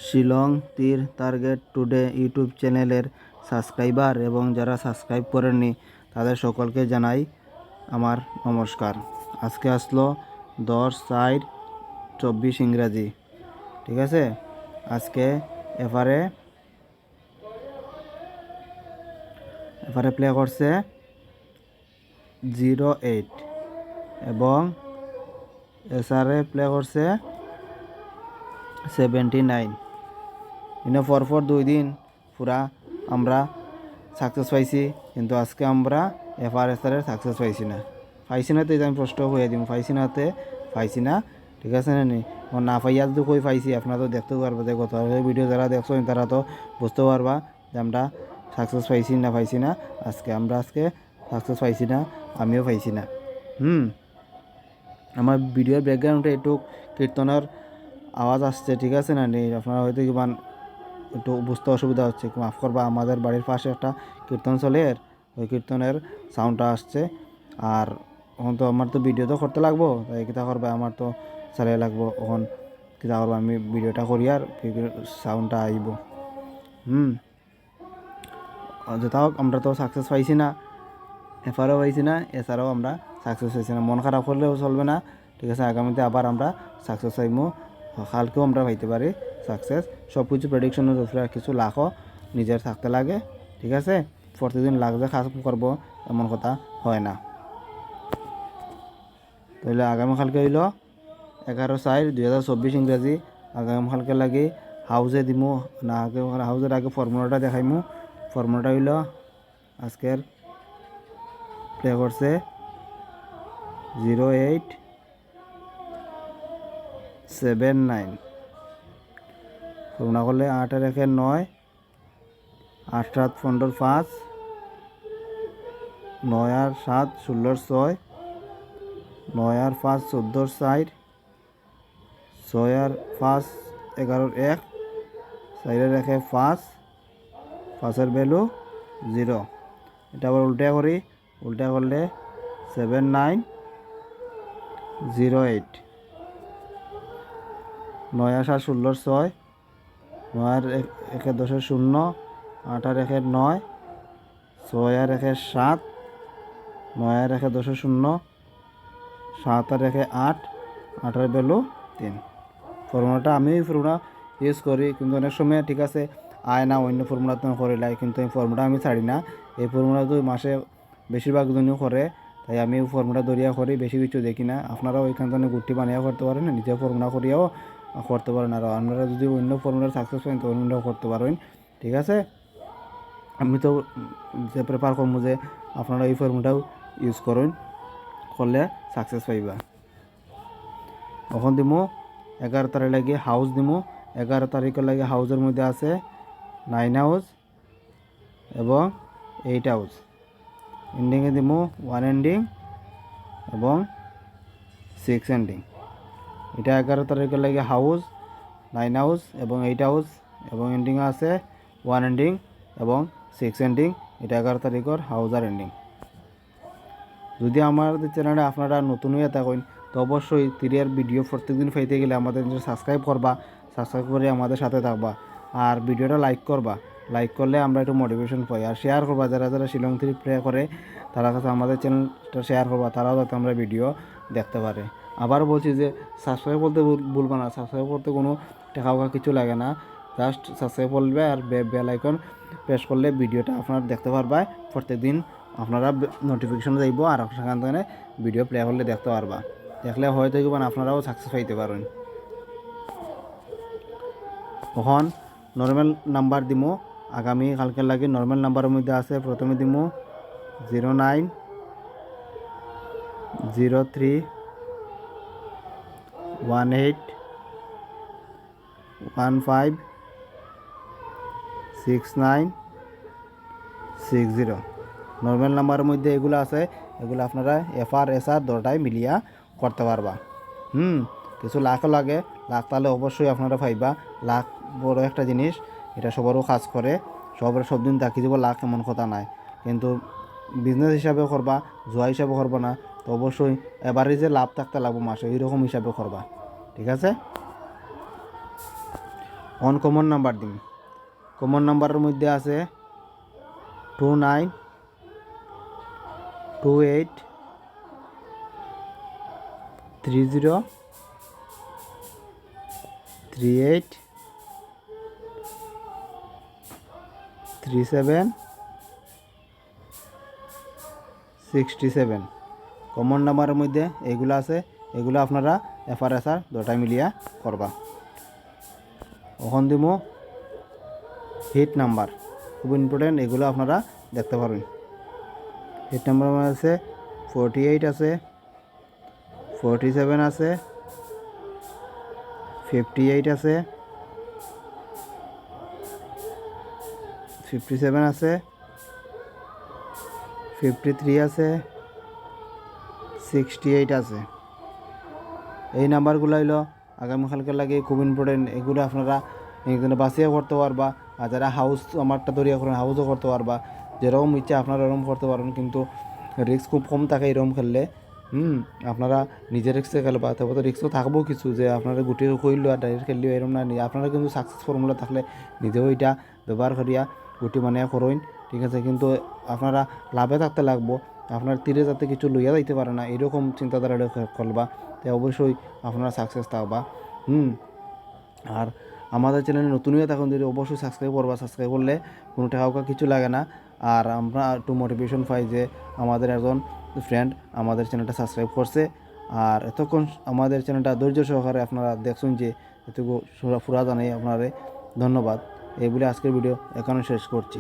শিলং তীর target today YouTube চ্যানেলের subscriber এবং যারা সাবস্ক্রাইব করেননি তাদের সকলকে জানাই আমার নমস্কার। আজকে আসলো 10/4/24 ইংরাজি, ঠিক আছে। আজকে এফারে প্লে করছে 08 এবং এসআরে প্লে করছে 79। পরপর 2 দিন পুরা আমরা সাকসেস পাইছি, কিন্তু আজকে আমরা এফআরএসআরের সাকসেস পাইছি না। তো আমি প্রশ্ন হয়ে দিব পাইছি না, ঠিক আছে না পাইয়া যদি কই পাইছি আপনারা তো দেখতে পারবো, যে গত ভিডিও যারা দেখছো তারা তো বুঝতে পারবা যে আমরা সাকসেস পাইছি না। আজকে সাকসেস পাইছি না, আমিও পাইছি না। আমার ভিডিওর ব্যাকগ্রাউন্ডে একটু কীর্তনের আওয়াজ আসছে, ঠিক আছে না আপনারা হয়তো কিমান একটু বুঝতে অসুবিধা হচ্ছে, মাফ করবা। আমাদের বাড়ির পাশে একটা কীর্তন চলে, ওই কীর্তনের সাউন্ডটা আসছে। আর এখন তো আমার তো ভিডিও তো করতে লাগবো, তাই কিতা করবা, আমার তো চালিয়ে লাগবো। এখন কিতা করবো, আমি ভিডিওটা করি আর সাউন্ডটা আইব। যেটা হোক, আমরা তো সাকসেস পাইছি না, এফারও পাইছি না, এছাড়াও আমরা সাকসেস পাইছি না। মন খারাপ করলেও চলবে না, ঠিক আছে। আগামীতে আবার আমরা সাকসেস পাইমু, কালকেও আমরা পাইতে পারি সাকসেস। সব কিছু প্রেডিকশনের উপরে কিছু লাখও নিজের থাকতে লাগে, ঠিক আছে। প্রতিদিন লাখ যে কাজ করবো এমন কথা হয় না। তাহলে আগামীকালকে হইল 11/4/2024 ইংরাজি। আগামীকালকে লাগে হাউজে দিমু না, হাউজের আগে ফর্মুলাটা দেখাইমু। ফর্মুলাটা হইল আজকের প্লে করছে 0879। ফর্মুলা করলে 8-1-9, 8-7-15-5, 9-7-16-6, 9-5-14-4, 6-5-11-1, 4-1-5, 5-এর ভ্যালু 0। এটা আবার উল্টা করি, উল্টা করলে 7908, 9-7-16-6, 9-1-10-0, 8-1-9, 6-1-7, 9-1-10-0, 7-1-8, 8-এর ভ্যালু 3। ফর্মুলাটা আমি এই ফর্মুলা ইউজ করি, কিন্তু অনেক সময় ঠিক আছে আয় না, অন্য ফর্মুলা তো করিলাই, কিন্তু এই ফর্মুলা আমি ছাড়ি না। এই ফর্মুলা তো মাসে বেশিরভাগ জনও করে, তাই আমি এই ফর্মুলা দরিয়া করি, বেশি কিছু দেখি না। আপনারাও ওইখান থেকে গুটি বানিয়ে করতে পারেন, নিজে ফর্মুলা করিয়াও করতে পারেন। আর আপনারা যদি অন্য ফর্মুলার সাকসেস পান তো অন্যটাও করতে পারেন, ঠিক আছে। আমি তো যে প্রেফার করবো যে আপনারা এই ফর্মুলাটাও ইউজ করুন, করলে সাকসেস পাইবা। এখন দিমু 11 তারিখ লাগে হাউস দিমু। 11 তারিখের লাগে হাউসের মধ্যে আছে 9 হাউস এবং 8 হাউস। এন্ডিংয়ে দিমু 1 এন্ডিং এবং 6 এন্ডিং। এটা 11 তারিখের লাগে হাউস, 9 হাউস এবং 8 হাউস, এবং এন্ডিংয়ে আছে 1 এন্ডিং এবং 6 এন্ডিং। এটা 11 তারিখের হাউস আর এন্ডিং। যদি আমাদের চ্যানেলে আপনারা নতুন হয়ে থাকেন তো অবশ্যই তিরিয়ার ভিডিও প্রত্যেকদিন পাইতে গেলে আমাদের সাবস্ক্রাইব করবা, সাবস্ক্রাইব করে আমাদের সাথে থাকবা। আর ভিডিওটা লাইক করবা, লাইক করলে আমরা একটু মোটিভেশন পাই। আর শেয়ার করবা, যারা যারা শিলং থেকে প্লে করে তারা কাছে আমাদের চ্যানেলটা শেয়ার করবা, তারাও যাতে আমরা ভিডিও দেখতে পারে। আবার বলছি যে সাবস্ক্রাইব করতে ভুলবা না, সাবস্ক্রাইব করতে কোনো টাকা কিছু লাগে না, জাস্ট সাবস্ক্রাইব করবে আর বেল আইকন প্রেস করলে ভিডিওটা আপনারা দেখতে পারবা। প্রত্যেকদিন আপনারা নোটিফিকেশন যাইব আর সেখান থেকে ভিডিও প্লে করলে দেখতে পারবা। দেখলে হয়তো আপনারাও সাকসেস পাইতে পারেন। তখন নর্মাল নাম্বার দিমু, আগামী কালকে লাগে নর্মাল নাম্বারের মধ্যে আছে। প্রথমে দিমু 09 03 18 15 69 60। নর্মাল নাম্বারের মধ্যে এগুলো আছে, এগুলো আপনারা এফআরএসআর দরটাই মিলিয়া করতে পারবা। কিছু লাখও লাগে, লাখ তাহলে অবশ্যই আপনারা পাইবা। লাখ বড় একটা জিনিস, এটা সবারও কাজ করে, সব দিন তাকিয়ে দিব লাখ এমন কথা নাই। কিন্তু বিজনেস হিসাবে করবা, জোয়া হিসাবে করবা না, তো অবশ্যই এবারে যে লাভ থাকতে লাগবো মাসে, এইরকম হিসাবে করবা, ঠিক আছে। কমন নাম্বার দিন। কমন নাম্বারের মধ্যে আছে 29 28 30 38 37 67। কমন নাম্বারের মধ্যে এগুলো আছে, এগুলো আপনারা এফআরএসআর দুটাই মিলিয়া করবা। ওখান দিমো হিট নাম্বার, খুব ইম্পর্টেন্ট, এগুলো আপনারা দেখতে পারবেন। হিট নাম্বার আছে 48 আছে, 47 আছে, 58 আছে, 57 আছে, 53 আছে, 68 আছে। এই নাম্বারগুলো হইলো আগামীকালকে লাগে খুব ইম্পর্টেন্ট। এগুলো আপনারা এখানে বাসিও করতে পারবা, আর যারা হাউস আমারটা দরিয়া করেন হাউসও করতে পারবা। যেরকম ইচ্ছা আপনারা এরকম করতে পারেন, কিন্তু রিস্ক খুব কম থাকে এরকম খেললে। আপনারা নিজের রিক্সে খেলবা, তবে তো রিক্সও থাকবো কিছু, যে আপনারা গুটি কইল আর ডাইরেক্ট খেললেও এরকম না। আপনারা কিন্তু সাকসেস ফর্মুলা থাকলে নিজেও এটা ব্যবহার করিয়া গুটি বানিয়ে করইন, ঠিক আছে। কিন্তু আপনারা লাভে থাকতে লাগবো, আপনার তীরে যাতে কিছু লইয়া যাইতে পারে না এরকম চিন্তাধারা করবা, তাই অবশ্যই আপনারা সাকসেস থাকবা। আর আমাদের চ্যানেলে নতুন হয়ে থাকুন যদি অবশ্যই সাবস্ক্রাইব করবা। সাবস্ক্রাইব করলে কোনো টাকা কিছু লাগে না, আর আমরা একটু মোটিভেশন পাই যে আমাদের একজন ফ্রেন্ড আমাদের চ্যানেলটা সাবস্ক্রাইব করছে। আর এতক্ষণ আমাদের চ্যানেলটা ধৈর্য সহকারে আপনারা দেখছেন, যে এটুকু পুরা জানাই আপনারে ধন্যবাদ। এই বলে আজকের ভিডিও এখানে শেষ করছি।